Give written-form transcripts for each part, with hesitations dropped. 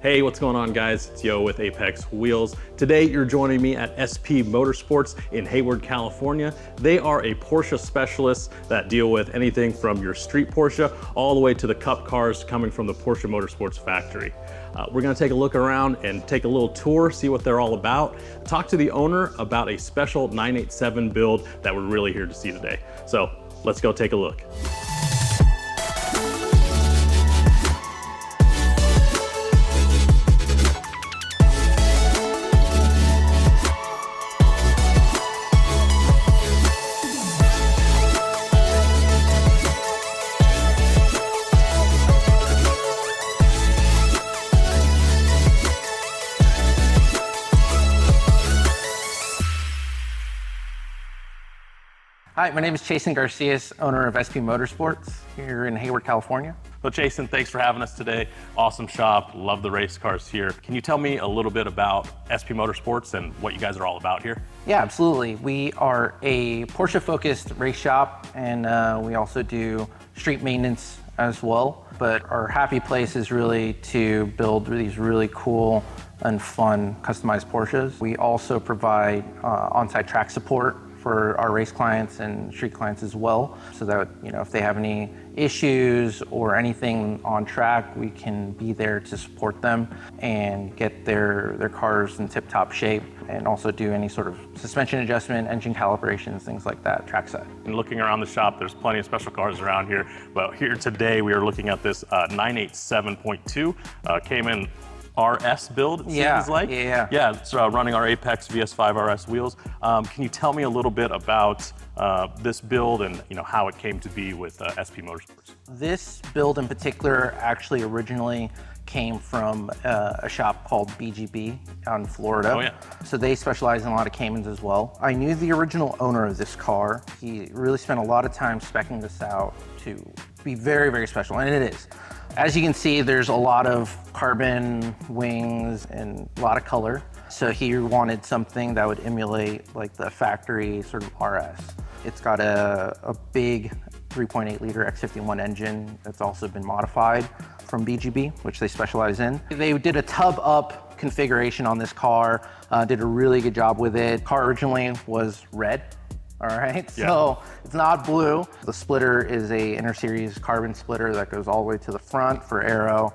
Hey, what's going on, guys? It's Yo with Apex Wheels. Today, you're joining me at SP Motorsports in Hayward, California. They are a Porsche specialist that deal with anything from your street Porsche all the way to the cup cars coming from the Porsche Motorsports factory. We're gonna take a look around and take a little tour, see what they're all about, talk to the owner about a special 987 build that we're really here to see today. So let's go take a look. Hi, my name is Chasen Garcias, owner of SP Motorsports here in Hayward, California. So Chasen, thanks for having us today. Awesome shop, love the race cars here. Can you tell me a little bit about SP Motorsports and what you guys are all about here? Yeah, absolutely. We are a Porsche-focused race shop, and we also do street maintenance as well. But our happy place is really to build these really cool and fun customized Porsches. We also provide on-site track support for our race clients and street clients as well, so that if they have any issues or anything on track, we can be there to support them and get their cars in tip-top shape, and also do any sort of suspension adjustment, engine calibrations, things like that, trackside. And looking around the shop, there's plenty of special cars around here, but here today we are looking at this 987.2 Cayman RS build, it seems like. Yeah, it's running our APEX VS-5RS wheels. Can you tell me a little bit about this build and how it came to be with SP Motorsports? This build in particular actually originally came from a shop called BGB out in Florida. Oh, yeah. So they specialize in a lot of Caymans as well. I knew the original owner of this car. He really spent a lot of time speccing this out to be very, very special, and it is. As you can see, there's a lot of carbon wings and a lot of color. So he wanted something that would emulate like the factory sort of RS. It's got a big 3.8 liter X51 engine that's also been modified from BGB, which they specialize in. They did a tub up configuration on this car, did a really good job with it. Car originally was red. All right, so it's not blue. The splitter is a inter series carbon splitter that goes all the way to the front for aero,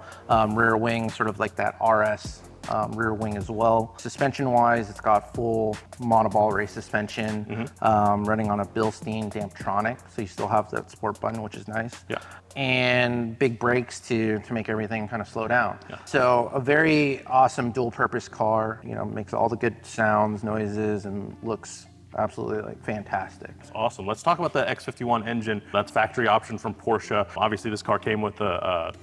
rear wing, sort of like that RS rear wing as well. Suspension wise, it's got full monoball race suspension, running on a Bilstein Damptronic, so you still have that sport button, which is nice. Yeah. And big brakes to make everything kind of slow down. Yeah. So a very awesome dual purpose car, makes all the good sounds, noises, and looks absolutely fantastic. That's awesome. Let's talk about the X51 engine. That's factory option from Porsche. Obviously, this car came with a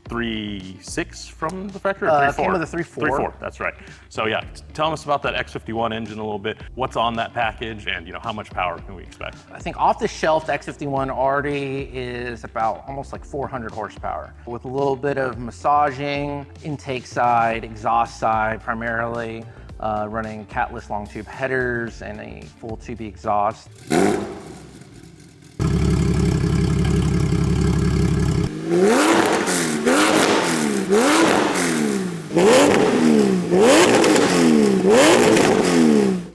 3.6 from the factory, or 3.4? Came with a 3.4. 3.4, that's right. So yeah, tell us about that X51 engine a little bit. What's on that package, and how much power can we expect? I think off the shelf, the X51 already is about almost like 400 horsepower, with a little bit of massaging, intake side, exhaust side primarily. Running catless long tube headers and a full tube exhaust.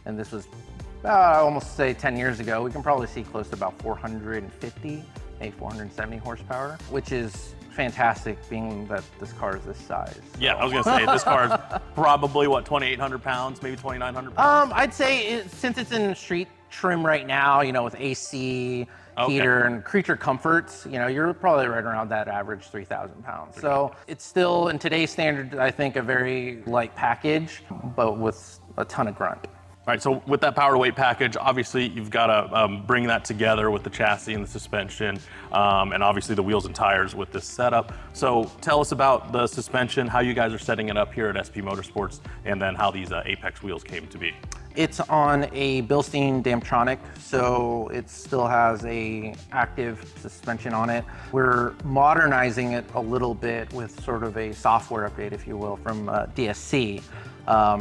And this was almost say 10 years ago. We can probably see close to about 450, maybe 470 horsepower, which is fantastic, being that this car is this size. Yeah, I was gonna say, this car is probably, what, 2,800 pounds, maybe 2,900 pounds? I'd say since it's in street trim right now, with AC, heater, and creature comforts, you're probably right around that average 3,000 pounds. So it's still, in today's standard, I think, a very light package, but with a ton of grunt. All right, so with that power to weight package, obviously you've got to bring that together with the chassis and the suspension, and obviously the wheels and tires with this setup. So tell us about the suspension, how you guys are setting it up here at SP Motorsports, and then how these APEX wheels came to be. It's on a Bilstein Damptronic, so it still has a active suspension on it. We're modernizing it a little bit with sort of a software update, if you will, from DSC.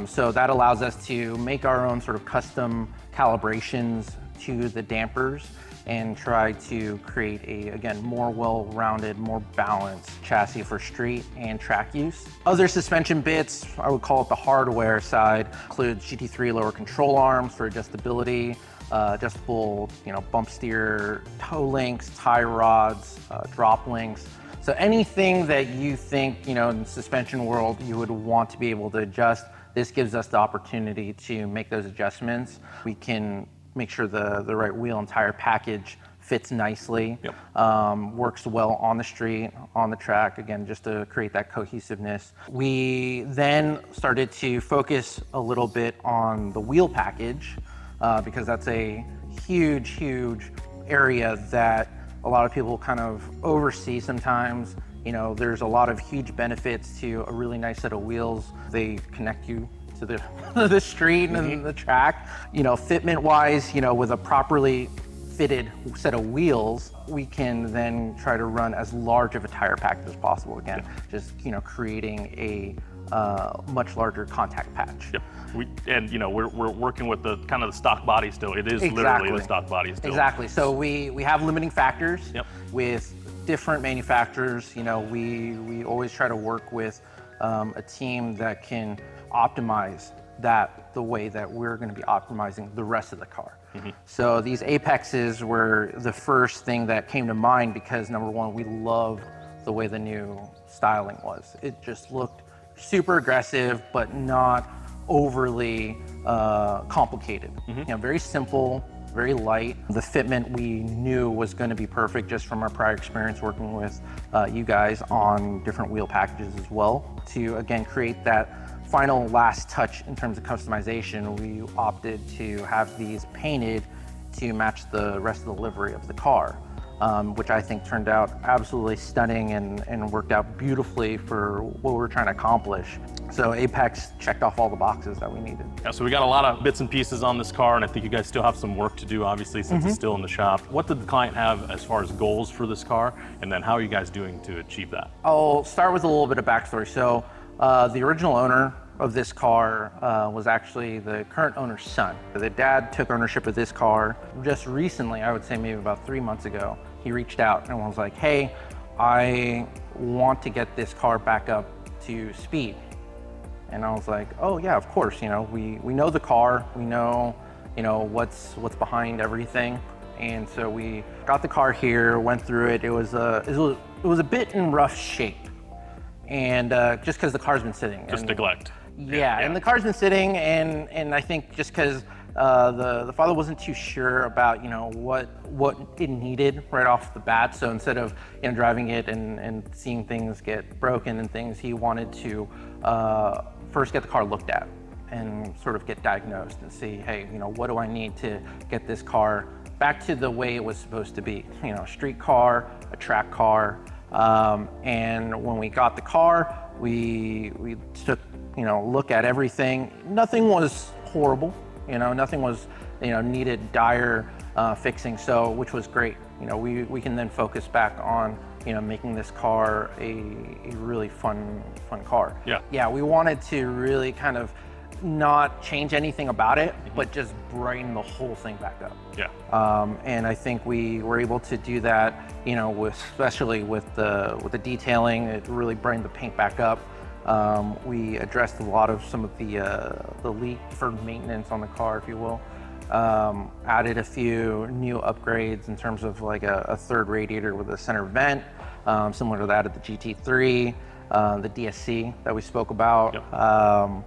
So that allows us to make our own sort of custom calibrations to the dampers and try to create a, again, more well-rounded, more balanced chassis for street and track use. Other suspension bits, I would call it the hardware side, includes GT3 lower control arms for adjustability, adjustable, bump steer, toe links, tie rods, drop links. So anything that you think, in the suspension world, you would want to be able to adjust, this gives us the opportunity to make those adjustments. We can make sure the right wheel and tire package fits nicely, works well on the street, on the track, again, just to create that cohesiveness. We then started to focus a little bit on the wheel package because that's a huge area that a lot of people kind of oversee sometimes. There's a lot of huge benefits to a really nice set of wheels. They connect you to the street and the track. Fitment wise, with a properly fitted set of wheels, we can then try to run as large of a tire package as possible. Again, just creating a much larger contact patch. Yep. We're working with the kind of the stock body still. It is literally the stock body still. Exactly. So we have limiting factors with different manufacturers. We always try to work with a team that can optimize that the way that we're going to be optimizing the rest of the car. So these Apexes were the first thing that came to mind because number one, we love the way the new styling was. It just looked super aggressive, but not overly complicated. Very simple, very light. The fitment we knew was going to be perfect just from our prior experience working with you guys on different wheel packages as well. To again create that final last touch in terms of customization, we opted to have these painted to match the rest of the livery of the car, which I think turned out absolutely stunning and worked out beautifully for what we're trying to accomplish. So Apex checked off all the boxes that we needed. Yeah, so we got a lot of bits and pieces on this car, and I think you guys still have some work to do, obviously, since it's still in the shop. What did the client have as far as goals for this car, and then how are you guys doing to achieve that? I'll start with a little bit of backstory. So the original owner of this car was actually the current owner's son. The dad took ownership of this car just recently, I would say maybe about 3 months ago. He reached out and was like, hey, I want to get this car back up to speed. And I was like, oh yeah, of course, we know the car, we know, what's behind everything. And so we got the car here, went through it. It was a bit in rough shape. And just because the car's been sitting. Just neglect. Yeah, and the car's been sitting, and I think just because the father wasn't too sure about what it needed right off the bat. So instead of driving it and seeing things get broken and things, he wanted to first get the car looked at and sort of get diagnosed and see, hey, what do I need to get this car back to the way it was supposed to be? A street car, a track car. And when we got the car, we took look at everything. Nothing was horrible, nothing was needed dire fixing. So which was great. We can then focus back on making this car a really fun car. Yeah, we wanted to really kind of not change anything about it, but just brighten the whole thing back up. And I think we were able to do that, especially with the detailing. It really brightened the paint back up. We addressed a lot of some of the leak for maintenance on the car, if you will. Added a few new upgrades in terms of like a third radiator with a center vent, similar to that of the GT3, the DSC that we spoke about.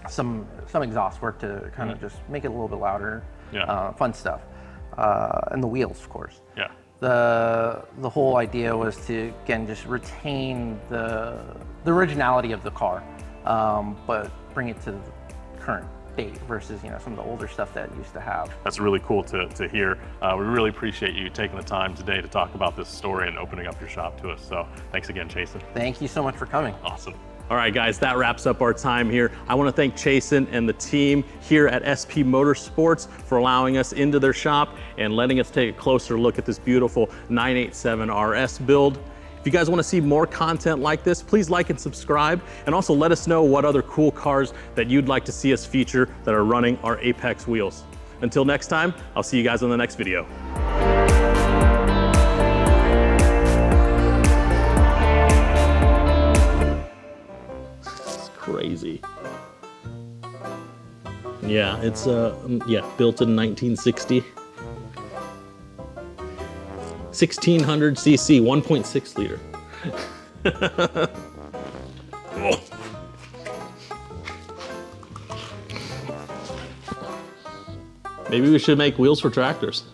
Some exhaust work to kind of just make it a little bit louder. Fun stuff. And the wheels, of course. The whole idea was to, again, just retain the originality of the car, but bring it to the current date versus some of the older stuff that it used to have. That's really cool to hear. We really appreciate you taking the time today to talk about this story and opening up your shop to us. So thanks again, Chasen. Thank you so much for coming. Awesome. All right, guys, that wraps up our time here. I want to thank Chasen and the team here at SP Motorsports for allowing us into their shop and letting us take a closer look at this beautiful 987 RS build. If you guys want to see more content like this, please like and subscribe, and also let us know what other cool cars that you'd like to see us feature that are running our Apex wheels. Until next time, I'll see you guys on the next video. crazy. Yeah, it's built in 1960. 1600 cc, 1.6 liter. Oh. Maybe we should make wheels for tractors.